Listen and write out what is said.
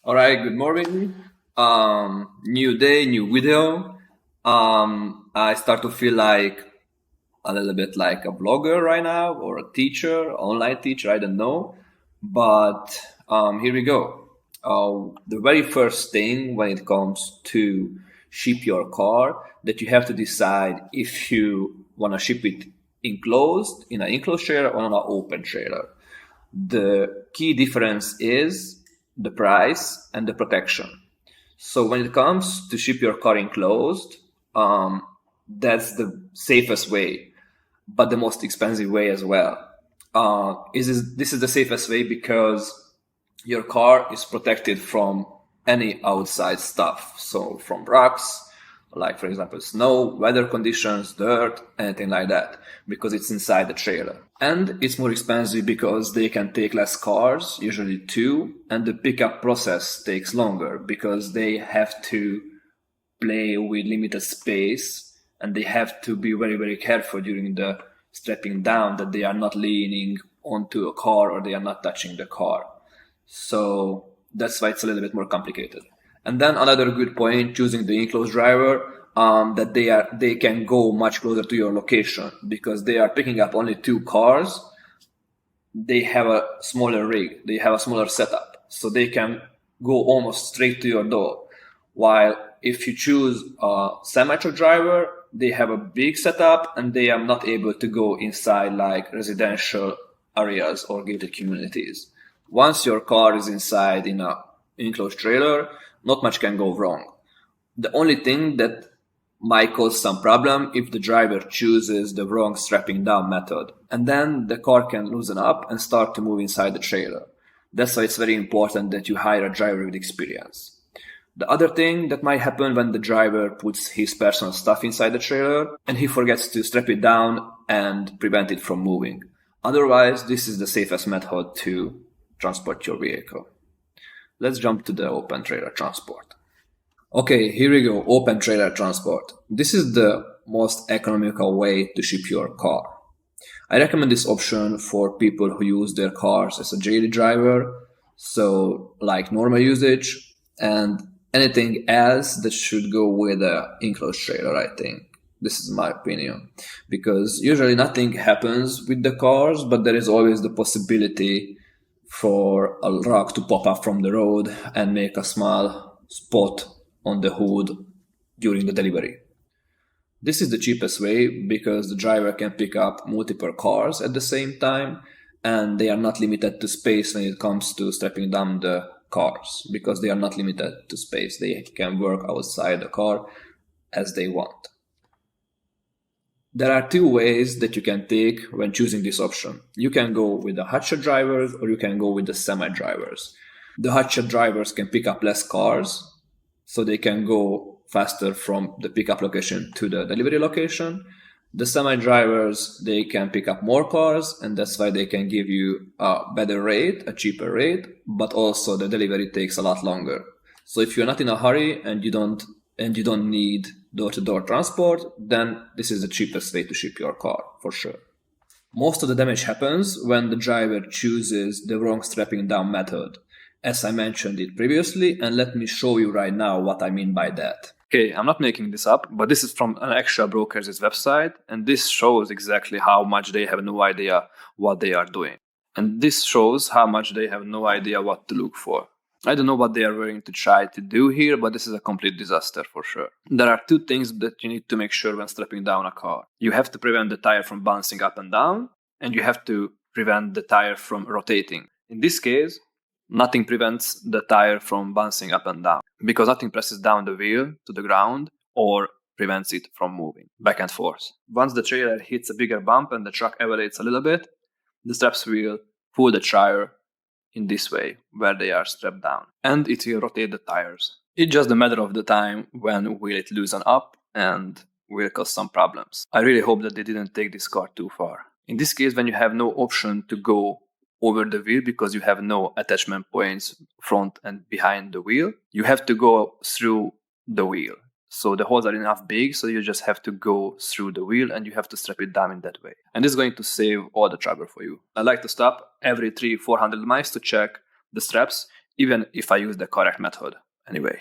All right, good morning. New day, new video. I start to feel like a little bit like a blogger right now or a teacher, online teacher, I don't know. But here we go. The very first thing when it comes to ship your car that you have to decide if you want to ship it enclosed in an enclosed trailer or on an open trailer. The key difference is the price and the protection. So when it comes to ship your car enclosed, that's the safest way, but the most expensive way as well. This is the safest way because your car is protected from any outside stuff. So from rocks, like for example snow, weather conditions, dirt, anything like that, because it's inside the trailer. And it's more expensive because they can take less cars, usually two, and the pickup process takes longer because they have to play with limited space and they have to be very, very careful during the strapping down that they are not leaning onto a car or they are not touching the car. So that's why it's a little bit more complicated. And then another good point, choosing the enclosed driver, that they can go much closer to your location because they are picking up only two cars. They have a smaller rig, they have a smaller setup, so they can go almost straight to your door. While if you choose a semi-truck driver, they have a big setup and they are not able to go inside like residential areas or gated communities. Once your car is inside in a enclosed trailer, not much can go wrong. The only thing that might cause some problem if the driver chooses the wrong strapping down method. And then the car can loosen up and start to move inside the trailer. That's why it's very important that you hire a driver with experience. The other thing that might happen when the driver puts his personal stuff inside the trailer and he forgets to strap it down and prevent it from moving. Otherwise, this is the safest method to transport your vehicle. Let's jump to the open trailer transport. Okay, here we go. Open trailer transport. This is the most economical way to ship your car. I recommend this option for people who use their cars as a daily driver, so like normal usage, and anything else that should go with a enclosed trailer, I think. This is my opinion. Because usually nothing happens with the cars, but there is always the possibility for a rock to pop up from the road and make a small spot on the hood during the delivery. This is the cheapest way because the driver can pick up multiple cars at the same time and they are not limited to space when it comes to strapping down the cars because they are not limited to space. They can work outside the car as they want. There are two ways that you can take when choosing this option. You can go with the hotshot drivers or you can go with the semi drivers. The hotshot drivers can pick up less cars, so they can go faster from the pickup location to the delivery location. The semi drivers, they can pick up more cars, and that's why they can give you a better rate, a cheaper rate, but also the delivery takes a lot longer. So if you're not in a hurry and you don't need door-to-door transport, then this is the cheapest way to ship your car for sure. Most of the damage happens when the driver chooses the wrong strapping down method, as I mentioned it previously, and let me show you right now what I mean by that. Okay, I'm not making this up, but this is from an actual broker's website, and this shows exactly how much they have no idea what they are doing. And this shows how much they have no idea what to look for. I don't know what they are willing to try to do here, but this is a complete disaster for sure. There are two things that you need to make sure when strapping down a car. You have to prevent the tire from bouncing up and down, and you have to prevent the tire from rotating. In this case, nothing prevents the tire from bouncing up and down because nothing presses down the wheel to the ground or prevents it from moving back and forth. Once the trailer hits a bigger bump and the truck elevates a little bit, the straps will pull the tire in this way where they are strapped down and it will rotate the tires. It's just a matter of the time when will it loosen up and will cause some problems. I really hope that they didn't take this car too far. In this case, when you have no option to go over the wheel because you have no attachment points front and behind the wheel, you have to go through the wheel. So the holes are enough big, so you just have to go through the wheel and you have to strap it down in that way. And this is going to save all the trouble for you. I like to stop every 300-400 miles to check the straps even if I use the correct method anyway.